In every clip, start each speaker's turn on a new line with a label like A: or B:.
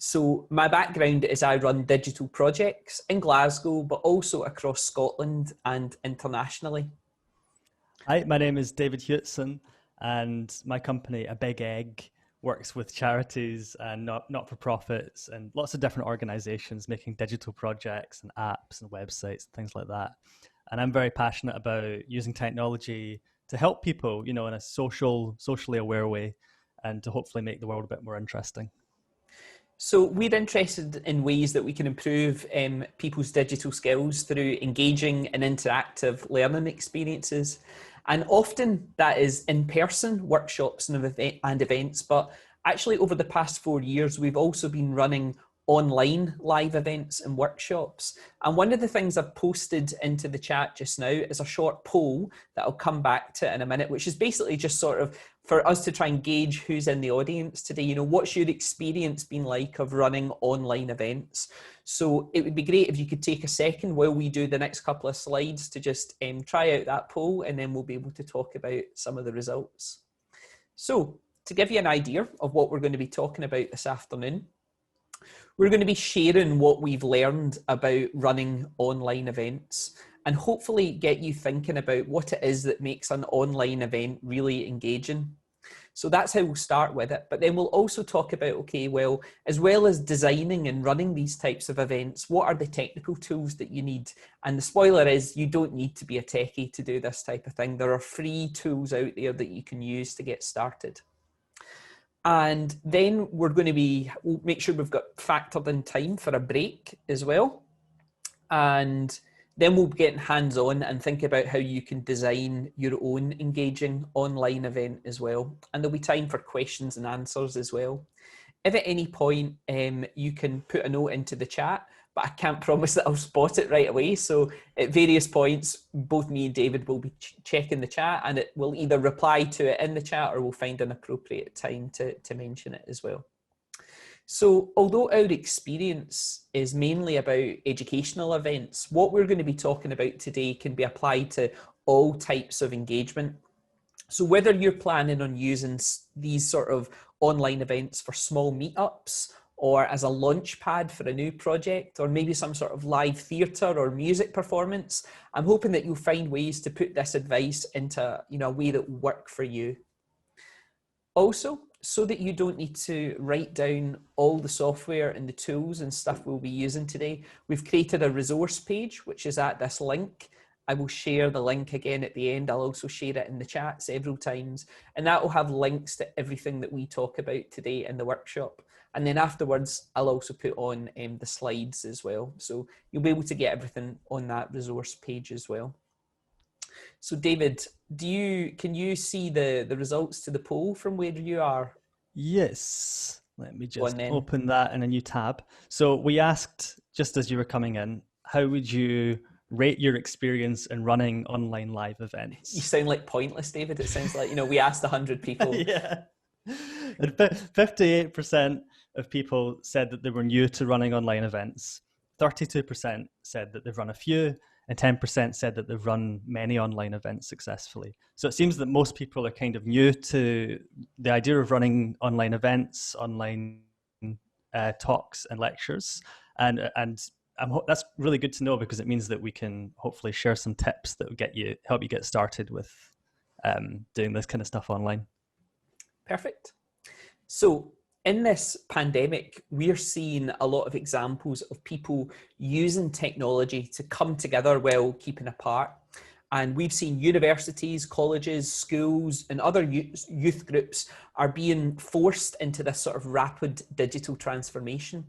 A: So my background is I run digital projects in Glasgow, but also across Scotland and internationally.
B: Hi, my name is David Hewitson, and my company, A Big Egg, works with charities and not-for-profits and lots of different organizations making digital projects and apps and websites and things like that. And I'm very passionate about using technology to help people, in a socially aware way, and to hopefully make the world a bit more interesting.
A: So we're interested in ways that we can improve people's digital skills through engaging and interactive learning experiences. And often that is in-person workshops and events, but actually over the past 4 years, we've also been running online live events and workshops. And one of the things I've posted into the chat just now is a short poll that I'll come back to in a minute, which is basically just sort of for us to try and gauge who's in the audience today. What's your experience been like of running online events? So it would be great if you could take a second while we do the next couple of slides to just try out that poll, and then we'll be able to talk about some of the results. So to give you an idea of what we're going to be talking about this afternoon, we're going to be sharing what we've learned about running online events and hopefully get you thinking about what it is that makes an online event really engaging. So that's how we'll start with it. But then we'll also talk about, okay, well, as well as designing and running these types of events, what are the technical tools that you need? And the spoiler is you don't need to be a techie to do this type of thing. There are free tools out there that you can use to get started. And then we'll make sure we've got factored in time for a break as well. And then we'll get hands-on and think about how you can design your own engaging online event as well. And there'll be time for questions and answers as well. If at any point you can put a note into the chat, but I can't promise that I'll spot it right away. So at various points, both me and David will be checking the chat, and it will either reply to it in the chat or we'll find an appropriate time to mention it as well. So although our experience is mainly about educational events, what we're going to be talking about today can be applied to all types of engagement. So whether you're planning on using these sort of online events for small meetups, or as a launch pad for a new project, or maybe some sort of live theatre or music performance, I'm hoping that you'll find ways to put this advice into a way that will work for you. Also, so that you don't need to write down all the software and the tools and stuff we'll be using today, we've created a resource page, which is at this link. I will share the link again at the end. I'll also share it in the chat several times, and that will have links to everything that we talk about today in the workshop. And then afterwards, I'll also put on the slides as well. So you'll be able to get everything on that resource page as well. So David, can you see the results to the poll from where you are?
B: Yes. Let me just open that in a new tab. So we asked, just as you were coming in, how would you rate your experience in running online live events?
A: You sound like Pointless, David. It sounds like, we asked 100 people.
B: Yeah. And 58% of people said that they were new to running online events. 32% said that they've run a few, and 10% said that they've run many online events successfully. So it seems that most people are kind of new to the idea of running online events, online talks and lectures. And that's really good to know, because it means that we can hopefully share some tips that will help you get started with doing this kind of stuff online.
A: Perfect. So in this pandemic, we're seeing a lot of examples of people using technology to come together while keeping apart. And we've seen universities, colleges, schools, and other youth groups are being forced into this sort of rapid digital transformation.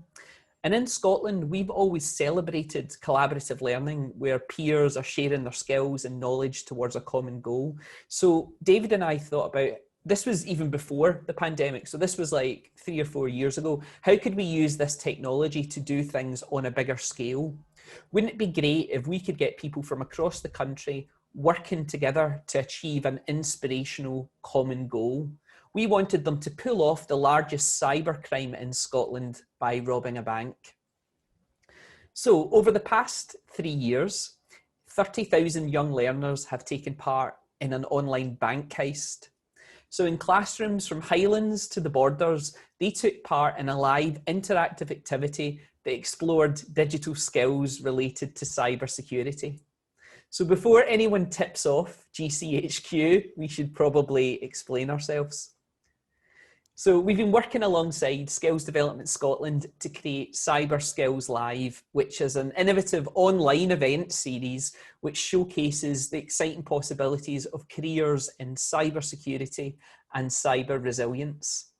A: And in Scotland, we've always celebrated collaborative learning where peers are sharing their skills and knowledge towards a common goal. So David and I thought about, this was even before the pandemic, so this was like 3 or 4 years ago. How could we use this technology to do things on a bigger scale? Wouldn't it be great if we could get people from across the country working together to achieve an inspirational common goal? We wanted them to pull off the largest cybercrime in Scotland by robbing a bank. So over the past 3 years, 30,000 young learners have taken part in an online bank heist. So in classrooms from Highlands to the Borders, they took part in a live interactive activity that explored digital skills related to cybersecurity. So before anyone tips off GCHQ, we should probably explain ourselves. So we've been working alongside Skills Development Scotland to create Cyber Skills Live, which is an innovative online event series which showcases the exciting possibilities of careers in cybersecurity and cyber resilience.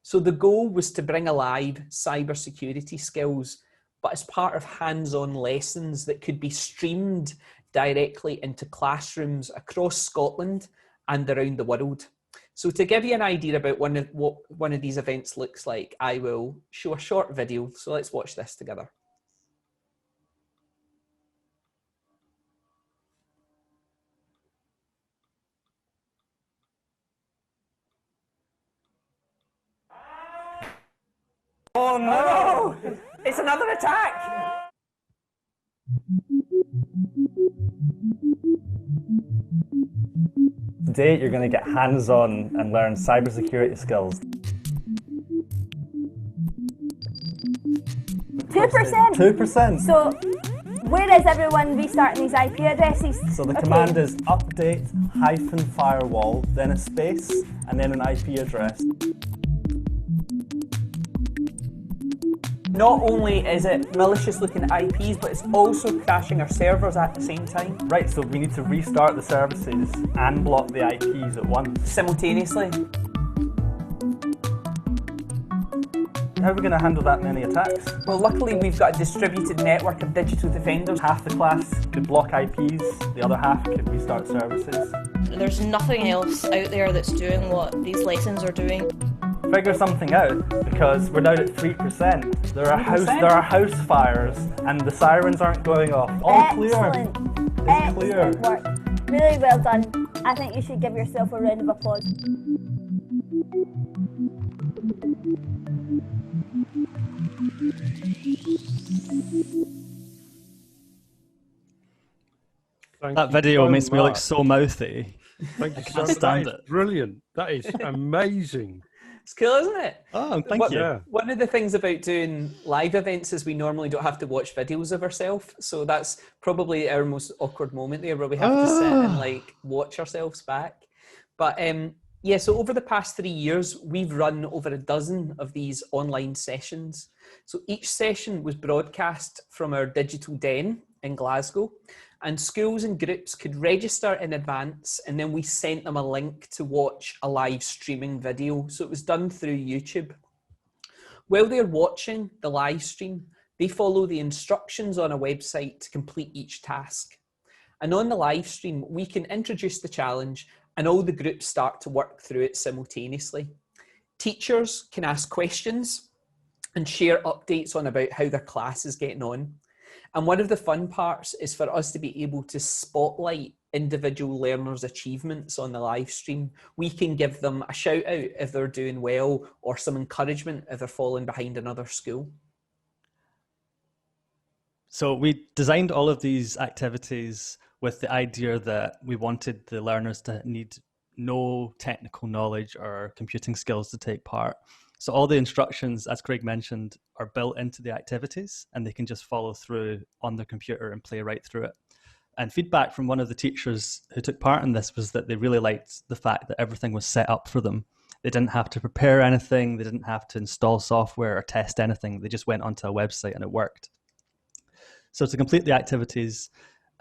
A: So the goal was to bring alive cybersecurity skills, but as part of hands-on lessons that could be streamed directly into classrooms across Scotland and around the world. So to give you an idea about what one of these events looks like, I will show a short video. So let's watch this together. Oh no! It's another attack!
C: Today, you're going to get hands-on and learn cybersecurity skills.
D: 2%?
C: 2%.
D: So, where is everyone restarting these IP addresses?
C: So the command is update-firewall, then a space, and then an IP address.
A: Not only is it malicious looking at IPs, but it's also crashing our servers at the same time.
C: Right, so we need to restart the services and block the IPs at once.
A: Simultaneously.
C: How are we going to handle that many attacks?
A: Well, luckily we've got a distributed network of digital defenders.
C: Half the class could block IPs, the other half could restart services.
E: There's nothing else out there that's doing what these lessons are doing.
C: Figure something out, because we're down at 3%. There are house fires, and the sirens aren't going off. All clear. It's clear.
D: Excellent work. Really well done. I think you should give yourself a round of applause.
B: That video makes me look so mouthy.
F: Thank you
B: I
F: so
B: can't
F: much.
B: stand
F: That is
B: it.
F: brilliant. That is amazing.
A: It's cool, isn't it?
B: Oh, thank you.
F: Yeah.
A: One of the things about doing live events is we normally don't have to watch videos of ourselves. So that's probably our most awkward moment there, where we have to sit and like watch ourselves back. But yeah, so over the past 3 years, we've run over a dozen of these online sessions. So each session was broadcast from our digital den in Glasgow, and schools and groups could register in advance, and then we sent them a link to watch a live streaming video. So it was done through YouTube. While they're watching the live stream, they follow the instructions on a website to complete each task. And on the live stream, we can introduce the challenge and all the groups start to work through it simultaneously. Teachers can ask questions and share updates on about how their class is getting on. And one of the fun parts is for us to be able to spotlight individual learners' achievements on the live stream. We can give them a shout out if they're doing well, or some encouragement if they're falling behind another school.
B: So we designed all of these activities with the idea that we wanted the learners to need no technical knowledge or computing skills to take part. So all the instructions, as Craig mentioned, are built into the activities, and they can just follow through on their computer and play right through it. And feedback from one of the teachers who took part in this was that they really liked the fact that everything was set up for them. They didn't have to prepare anything. They didn't have to install software or test anything. They just went onto a website and it worked. So to complete the activities,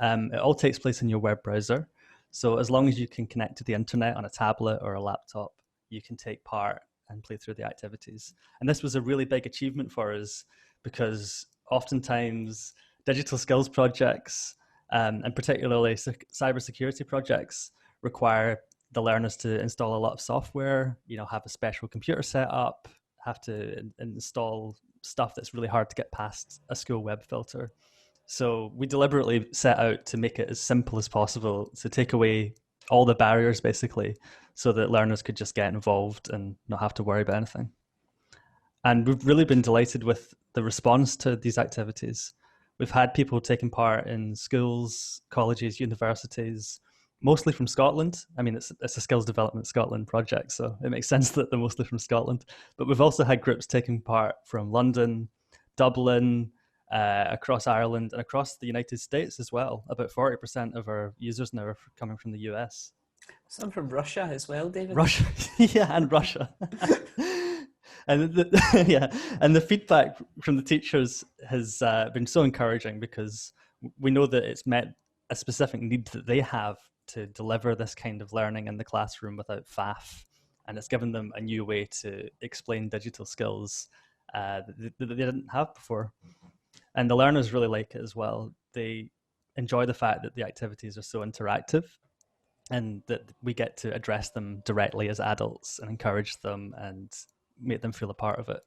B: it all takes place in your web browser. So as long as you can connect to the internet on a tablet or a laptop, you can take part and play through the activities. And this was a really big achievement for us, because oftentimes digital skills projects, and particularly cybersecurity projects, require the learners to install a lot of software, have a special computer set up, have to install stuff that's really hard to get past a school web filter. So we deliberately set out to make it as simple as possible, to take away all the barriers basically, so that learners could just get involved and not have to worry about anything. And we've really been delighted with the response to these activities. We've had people taking part in schools, colleges, universities, mostly from Scotland. I mean, it's a Skills Development Scotland project, so it makes sense that they're mostly from Scotland. But we've also had groups taking part from London, Dublin, across Ireland, and across the United States as well. About 40% of our users now are coming from the US.
A: Some from Russia as well, David.
B: Russia, yeah, and Russia. And and the feedback from the teachers has been so encouraging, because we know that it's met a specific need that they have to deliver this kind of learning in the classroom without faff, and it's given them a new way to explain digital skills that they didn't have before. And the learners really like it as well. They enjoy the fact that the activities are so interactive, and that we get to address them directly as adults and encourage them and make them feel a part of it.